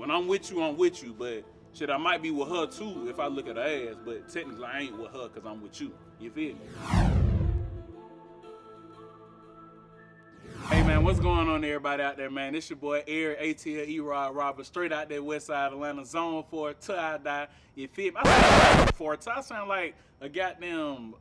When I'm with you, I'm with you, but shit, I might be with her too if I look at her ass, but technically I ain't with her because I'm with you. You feel me? Hey man, what's going on everybody out there, man? It's your boy Atl Erob Robert, straight out there west side Atlanta, zone 4, till I die. You feel me? I sound before, I sound like a goddamn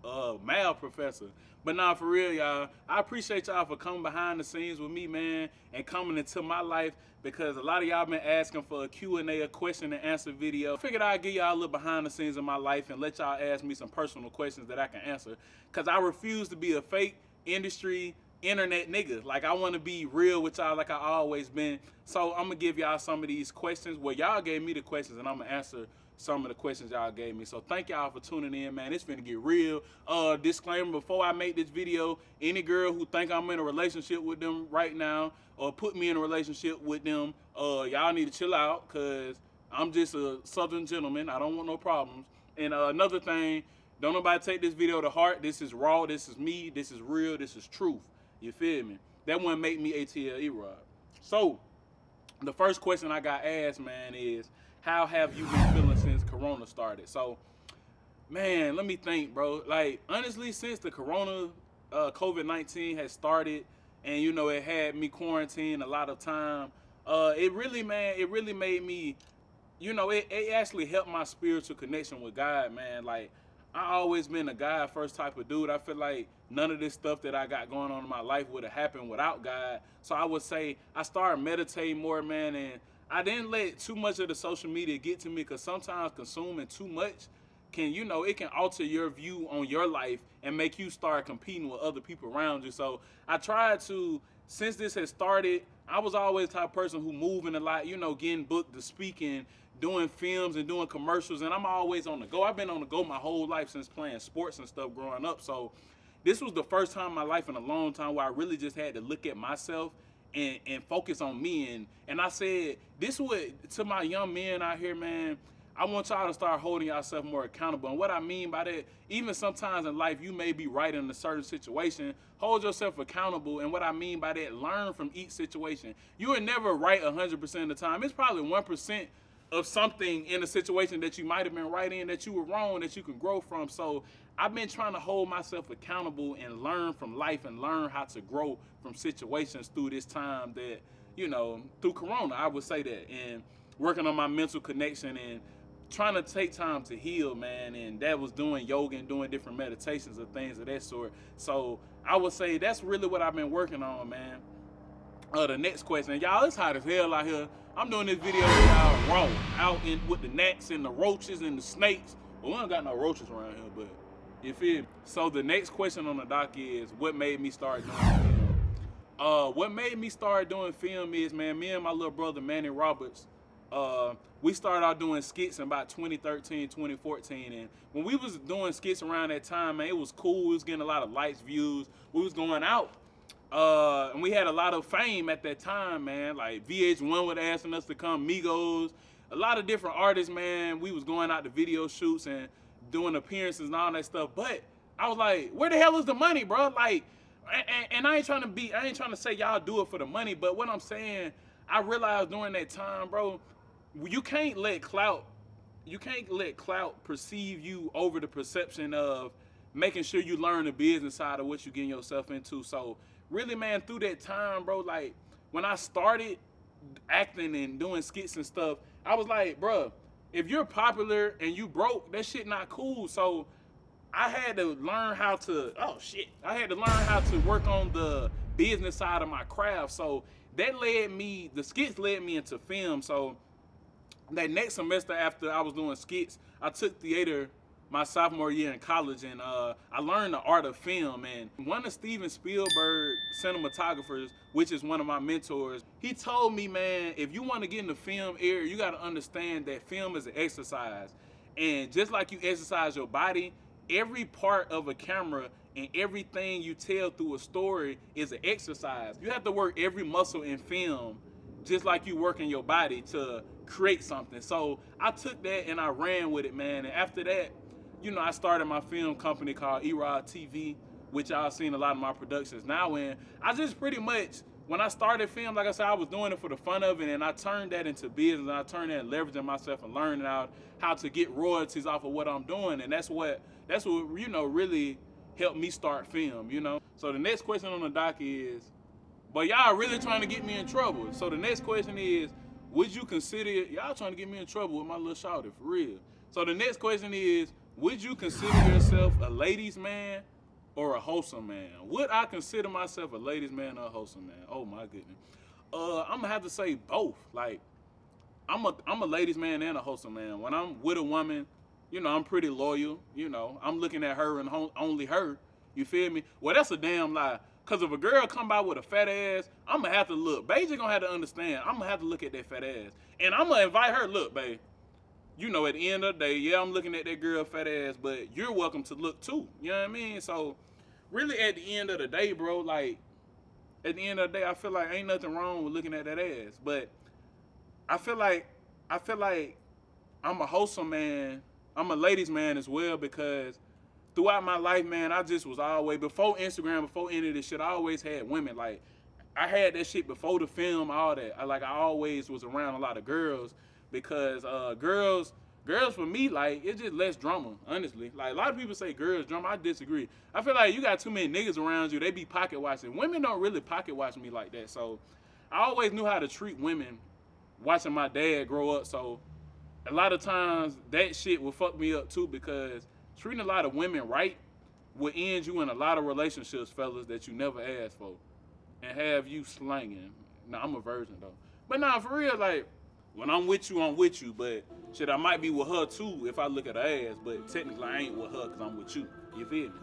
math professor. But nah, for real, y'all, I appreciate y'all for coming behind the scenes with me, man, and coming into my life because a lot of y'all been asking for a Q&A, a question and answer video. I figured I'd give y'all a little behind the scenes of my life and let y'all ask me some personal questions that I can answer because I refuse to be a fake industry internet nigga. Like, I want to be real with y'all like I always been. So I'm gonna give y'all some of these questions. Well, y'all gave me the questions and I'm gonna answer some of the questions y'all gave me. So thank y'all for tuning in, man. It's finna get real. Disclaimer before I make this video, any girl who think I'm in a relationship with them right now or put me in a relationship with them, y'all need to chill out because I'm just a southern gentleman. I don't want no problems. And another thing, don't nobody take this video to heart. This is raw, this is me, this is real, this is truth. You feel me? That wouldn't make me Atl Erob. So, the first question I got asked, man, is how have you been feeling since Corona started? So, man, let me think, bro. Like, honestly, since the Corona, COVID-19 has started, and you know it had me quarantined a lot of time, it really made me, you know, it actually helped my spiritual connection with God, man. Like, I always been a God first type of dude. I feel like none of this stuff that I got going on in my life would have happened without God. So I would say I started meditating more, man, and I didn't let too much of the social media get to me because sometimes consuming too much can, you know, it can alter your view on your life and make you start competing with other people around you. So I tried to, since this has started, I was always the type of person who moving a lot, you know, getting booked to speaking, doing films and doing commercials, and I'm always on the go. I've been on the go my whole life since playing sports and stuff growing up. So this was the first time in my life in a long time where I really just had to look at myself and focus on me. And I said, this would, to my young men out here, man, I want y'all to start holding yourself more accountable. And what I mean by that, even sometimes in life, you may be right in a certain situation. Hold yourself accountable. And what I mean by that, learn from each situation. You are never right 100% of the time. It's probably 1% of something in a situation that you might have been right in that you were wrong that you can grow from. So I've been trying to hold myself accountable and learn from life and learn how to grow from situations through this time that, you know, through Corona, I would say that. And working on my mental connection and trying to take time to heal, man. And that was doing yoga and doing different meditations and things of that sort. So I would say that's really what I've been working on, man. The next question, y'all, it's hot as hell out here. I'm doing this video with y'all raw, out in with the gnats and the roaches and the snakes. Well, we don't got no roaches around here, but you feel me? So the next question on the dock is, what made me start doing film? What made me start doing film is, man, me and my little brother Manny Roberts, we started out doing skits in about 2013, 2014, and when we was doing skits around that time, man, it was cool. We was getting a lot of likes, views. We was going out. And we had a lot of fame at that time, man. Like VH1 was asking us to come, Migos, a lot of different artists, man. We was going out to video shoots and doing appearances and all that stuff. But I was like, where the hell is the money, bro? Like, and I ain't trying to say y'all do it for the money, but what I'm saying, I realized during that time, bro, you can't let clout perceive you over the perception of making sure you learn the business side of what you getting yourself into. So really, man, through that time, bro, like when I started acting and doing skits and stuff, I was like, bro, if you're popular and you broke, that shit not cool. So I had to learn how to, I had to learn how to work on the business side of my craft. So that the skits led me into film. So that next semester after I was doing skits, I took theater my sophomore year in college, and I learned the art of film. And one of Steven Spielberg cinematographers, which is one of my mentors, he told me, man, if you want to get in the film area, you got to understand that film is an exercise. And just like you exercise your body, every part of a camera and everything you tell through a story is an exercise. You have to work every muscle in film just like you work in your body to create something. So I took that and I ran with it, man. And after that, you know, I started my film company called Erob TV, which y'all seen a lot of my productions now in. I just pretty much when I started film, like I said, I was doing it for the fun of it, and I turned that into business, and I turned that into leveraging myself and learning how to get royalties off of what I'm doing, and that's what really helped me start film. So the next question on the dock is, but y'all really trying to get me in trouble. So the next question is, would you consider, y'all trying to get me in trouble with my little shawty, for real. So the next question is, would you consider yourself a ladies' man or a wholesome man? Would I consider myself a ladies' man or a wholesome man? Oh my goodness. I'm gonna have to say both. Like, I'm a ladies' man and a wholesome man. When I'm with a woman, I'm pretty loyal. I'm looking at her and only her. You feel me? Well, that's a damn lie. Cause if a girl come by with a fat ass, I'm gonna have to look. Bae just gonna have to understand. I'm gonna have to look at that fat ass, and I'm gonna invite her. Look, babe. At the end of the day, yeah, I'm looking at that girl fat ass, but you're welcome to look too. You know what I mean? So, really, at the end of the day, bro, like, at the end of the day, I feel like ain't nothing wrong with looking at that ass, but I feel like I'm a wholesome man. I'm a ladies' man as well, because throughout my life, man, I just was always, before Instagram, before any of this shit, I always had women. Like, I had that shit before the film, all that. I always was around a lot of girls, because girls for me, like, it's just less drama, honestly. Like, a lot of people say girls drama. I disagree. I feel like you got too many niggas around you. They be pocket watching. Women don't really pocket watch me like that. So I always knew how to treat women, watching my dad grow up. So a lot of times that shit will fuck me up too, because treating a lot of women right will end you in a lot of relationships, fellas, that you never asked for, and have you slanging. Nah, I'm a virgin though. But nah, for real, like, when I'm with you, I'm with you. But shit, I might be with her too if I look at her ass. But technically, I ain't with her because I'm with you. You feel me?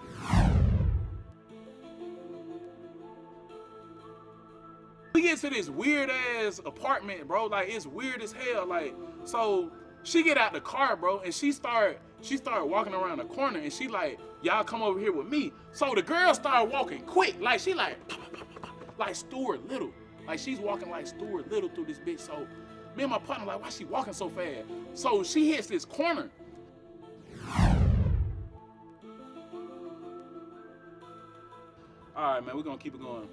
We get to this weird ass apartment, bro. Like, it's weird as hell. Like, so she get out the car, bro, and she start walking around the corner, and she like, y'all come over here with me. So the girl started walking quick, like she like Stuart Little. Like, she's walking like Stuart Little through this bitch. So me and my partner like, why she walking so fast? So she hits this corner. All right, man, we're gonna keep it going.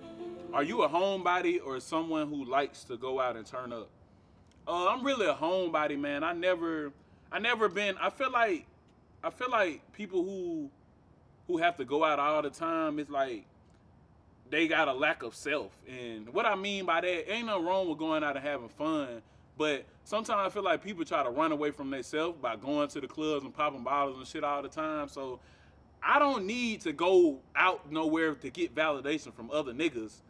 Are you a homebody or someone who likes to go out and turn up? I'm really a homebody, man. I never been. I feel like people who have to go out all the time, it's like they got a lack of self. And what I mean by that, ain't nothing wrong with going out and having fun, but sometimes I feel like people try to run away from themselves by going to the clubs and popping bottles and shit all the time. So I don't need to go out nowhere to get validation from other niggas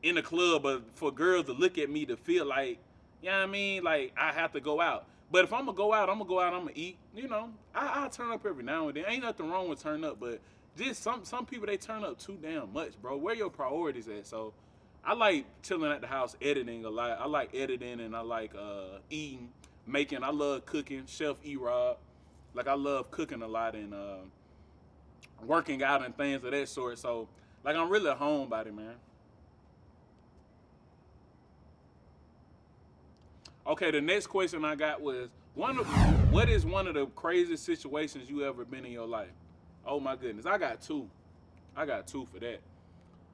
in the club, but for girls to look at me to feel like, you know what I mean? Like, I have to go out. But if I'm gonna go out, I'm gonna eat. I turn up every now and then. Ain't nothing wrong with turn up, but just some people, they turn up too damn much, bro. Where your priorities at? So I like chilling at the house, editing a lot. I like editing, and I like eating, making. I love cooking. Chef Erob. Like, I love cooking a lot and working out and things of that sort. So, like, I'm really a homebody, man. Okay, the next question I got was, what is one of the craziest situations you ever been in your life? Oh my goodness, I got two for that.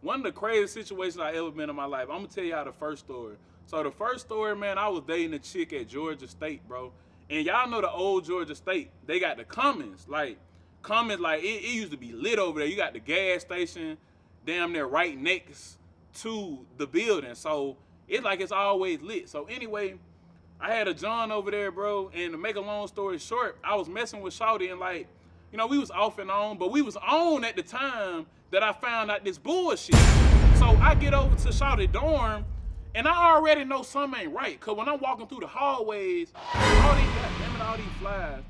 One of the craziest situations I ever been in my life, I'm gonna tell y'all the first story. So the first story, man, I was dating a chick at Georgia State, bro. And y'all know the old Georgia State, they got the Cummins. Like, it used to be lit over there. You got the gas station damn near right next to the building. So it's like it's always lit. So anyway, I had a John over there, bro, and to make a long story short, I was messing with Shawty, and like, we was off and on, but we was on at the time that I found out this bullshit. So I get over to Shawty dorm, and I already know something ain't right, cause when I'm walking through the hallways, all these flies,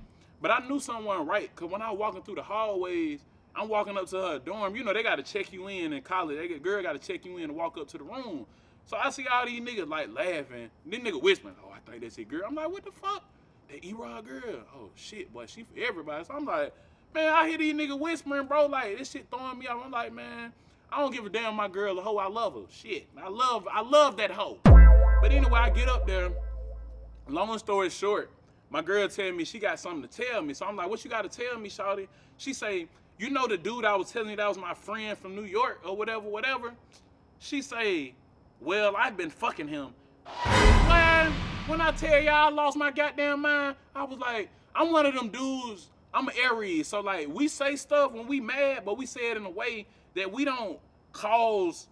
but I knew something wasn't right, cause when I was walking through the hallways, I'm walking up to her dorm. They gotta check you in college. Girl gotta check you in to walk up to the room. So I see all these niggas like laughing. This nigga whispering, oh, I think that's his girl. I'm like, what the fuck? That Erob girl? Oh shit, boy, she for everybody. So I'm like, man, I hear these niggas whispering, bro. Like, this shit throwing me off. I'm like, man, I don't give a damn my girl a hoe. I love her. Shit. I love that hoe. But anyway, I get up there. Long story short, my girl tell me she got something to tell me. So I'm like, what you got to tell me, shawty? She say, the dude I was telling you that was my friend from New York or whatever. She say, Well, I've been fucking him. Man, when I tell y'all I lost my goddamn mind, I was like, I'm one of them dudes. I'm an Aries, so like we say stuff when we mad, but we say it in a way that we don't cause,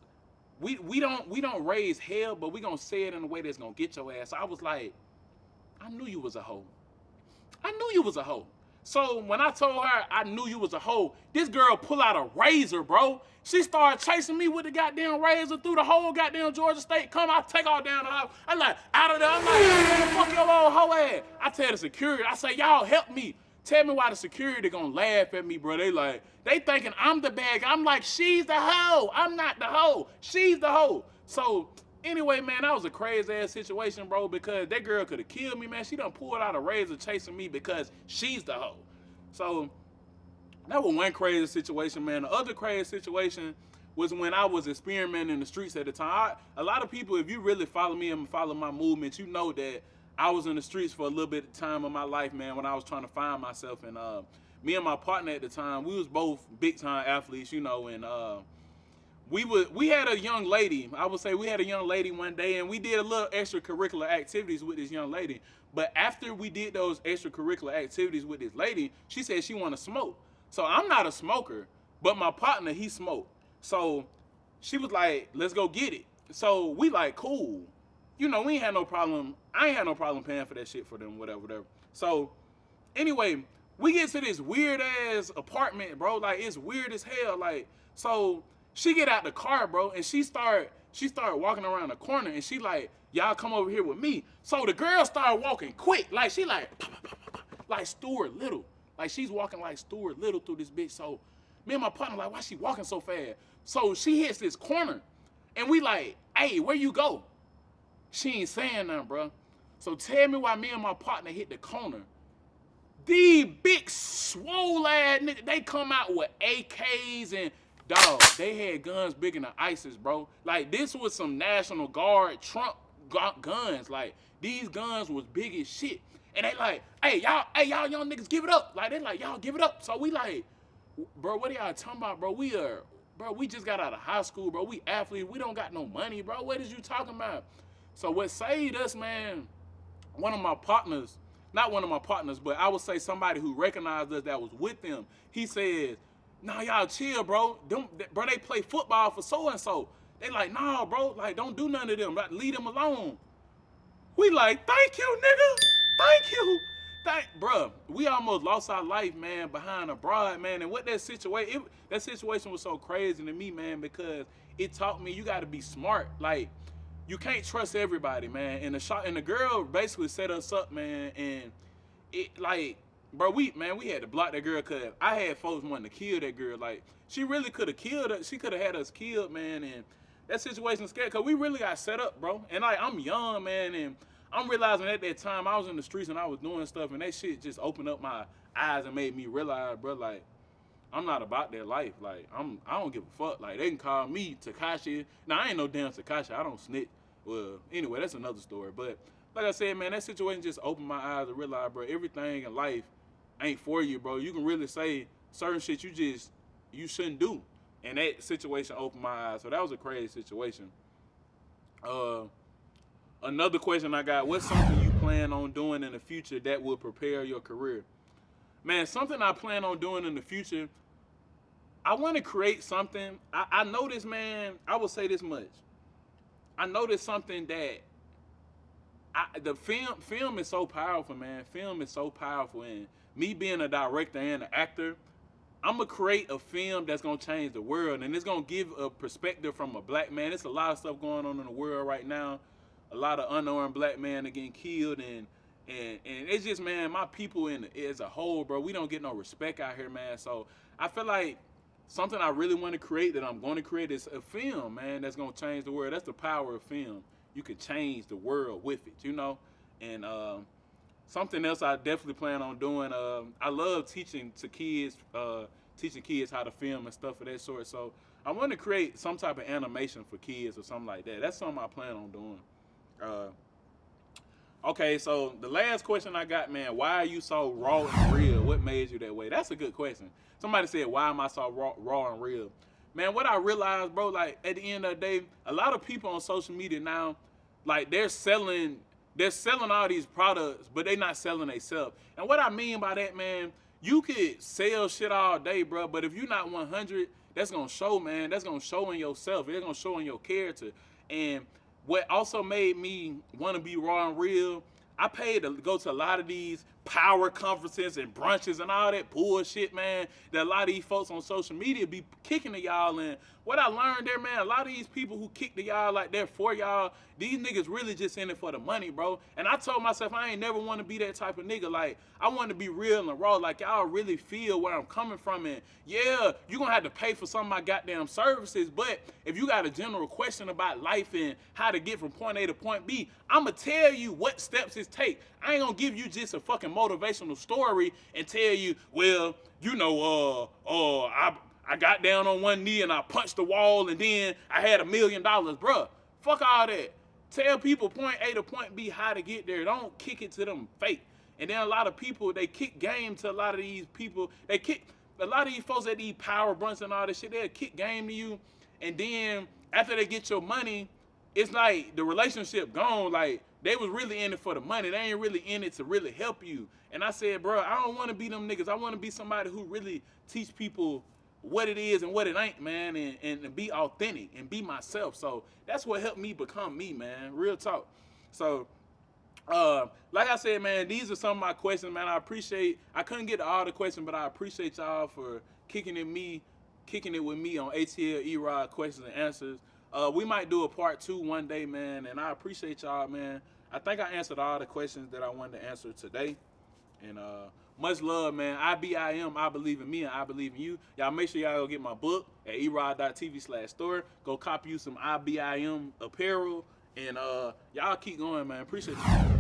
we don't raise hell, but we gonna say it in a way that's gonna get your ass. So I was like, I knew you was a hoe. I knew you was a hoe. So when I told her I knew you was a hoe, this girl pull out a razor, bro. She started chasing me with the goddamn razor through the whole goddamn Georgia State. Come, I take all down the house. I'm like, out of there. I'm like, where the fuck your old hoe at? I tell the security, I say, y'all help me. Tell me why the security gonna laugh at me, bro. They thinking I'm the bad guy. I'm like, she's the hoe. I'm not the hoe. She's the hoe. So anyway, man, that was a crazy ass situation, bro, because that girl could have killed me, man. She done pulled out a razor chasing me because she's the hoe. So that was one crazy situation, man. The other crazy situation was when I was experimenting in the streets at the time. A lot of people, if you really follow me and follow my movements, you know that I was in the streets for a little bit of time of my life, man, when I was trying to find myself. And me and my partner at the time, we was both big time athletes, you know, and we had a young lady. I would say we had a young lady one day, and we did a little extracurricular activities with this young lady. But after we did those extracurricular activities with this lady, she said she want to smoke. So I'm not a smoker, but my partner, he smoked. So she was like, let's go get it. So we like, cool. You know, we ain't had no problem. I ain't had no problem paying for that shit for them, whatever. So anyway, we get to this weird ass apartment, bro. Like, it's weird as hell. Like, so she get out the car, bro, and she started walking around the corner, and she like, y'all come over here with me. So the girl started walking quick. Like, she like Stuart Little. Like, she's walking like Stuart Little through this bitch. So me and my partner like, why she walking so fast? So she hits this corner, and we like, hey, where you go? She ain't saying nothing, bro. So tell me why me and my partner hit the corner. These big swole ass niggas, they come out with AKs and dog, they had guns bigger than ISIS, bro. Like, this was some National Guard Trump guns. Like, these guns was big as shit. And they like, hey, y'all young niggas give it up. Like, they like, y'all give it up. So we like, bro, what are y'all talking about, bro? We just got out of high school, bro. We athletes. We don't got no money, bro. What is you talking about? So what saved us, man, one of my partners, not one of my partners, but I would say somebody who recognized us that was with them, he said, nah, y'all chill, bro. Bro, they play football for so-and-so. They like, nah, bro, like, don't do none of them. Like, leave them alone. We like, thank you, nigga. Thank you. Bro, we almost lost our life, man, behind a broad, man. And what that situation was so crazy to me, man, because it taught me you got to be smart. Like, you can't trust everybody, man. And the girl basically set us up, man. And it, like, bro, we had to block that girl because I had folks wanting to kill that girl. Like, she really could have killed her. She could have had us killed, man. And that situation scared because we really got set up, bro. And like, I'm young, man, and I'm realizing at that time I was in the streets and I was doing stuff, and that shit just opened up my eyes and made me realize, bro, like, I'm not about that life. Like, I don't give a fuck. Like, they can call me Tekashi. Now, I ain't no damn Tekashi. I don't snitch. Well, anyway, that's another story. But like I said, man, that situation just opened my eyes to realize, bro, everything in life ain't for you, bro. You can really say certain shit you shouldn't do. And that situation opened my eyes. So that was a crazy situation. Another question I got, what's something you plan on doing in the future that will prepare your career? Man, something I plan on doing in the future, I want to create something. I noticed, man, I will say this much. I noticed something that the film is so powerful, man. Film is so powerful. And me being a director and an actor, I'm going to create a film that's going to change the world. And it's going to give a perspective from a black man. There's a lot of stuff going on in the world right now. A lot of unarmed black men are getting killed. And it's just, man, my people as a whole, bro, we don't get no respect out here, man. So I feel like something I really want to create that I'm going to create is a film, man, that's going to change the world. That's the power of film. You can change the world with it, you know? And something else I definitely plan on doing, I love teaching kids how to film and stuff of that sort. So I want to create some type of animation for kids or something like that. That's something I plan on doing. Okay, so the last question I got, man, why are you so raw and real? What made you that way? That's a good question. Somebody said, why am I so raw and real? man, what I realized, bro, like at the end of the day, a lot of people on social media now, like they're selling all these products, but they not selling themselves. And what I mean by that, man, you could sell shit all day, bro, but if you're not 100, that's gonna show, man. That's gonna show in yourself. It's gonna show in your character. And what also made me want to be raw and real, I paid to go to a lot of these power conferences and brunches and all that bullshit, man, that a lot of these folks on social media be kicking to y'all. And what I learned there, man, a lot of these people who kick to y'all like they're for y'all, these niggas really just in it for the money, bro. And I told myself I ain't never want to be that type of nigga. Like, I want to be real and raw. Like, y'all really feel where I'm coming from. And yeah, you gonna have to pay for some of my goddamn services, but if you got a general question about life and how to get from point A to point B, I'ma tell you what steps it take. I ain't gonna give you just a fucking motivational story and tell you, well, you know, I got down on one knee and I punched the wall and then I had $1 million, bruh. Fuck all that. Tell people point A to point B how to get there. Don't kick it to them fake. And then a lot of people, they kick game to a lot of these people. They kick a lot of these folks that need power brunch and all this shit. They'll kick game to you, and then after they get your money, it's like the relationship gone. Like, they was really in it for the money. They ain't really in it to really help you. And I said, bro, I don't want to be them niggas. I want to be somebody who really teach people what it is and what it ain't, man, and be authentic and be myself. So that's what helped me become me, man. Real talk. So, like I said, man, these are some of my questions, man. I couldn't get to all the questions, but I appreciate y'all for kicking it with me on Atl Erob questions and answers. We might do a part 2 one day, man, and I appreciate y'all, man. I think I answered all the questions that I wanted to answer today. And much love, man. I believe in me, and I believe in you. Y'all make sure y'all go get my book at erob.tv/store. Go copy you some IBIM apparel. And y'all keep going, man. Appreciate you.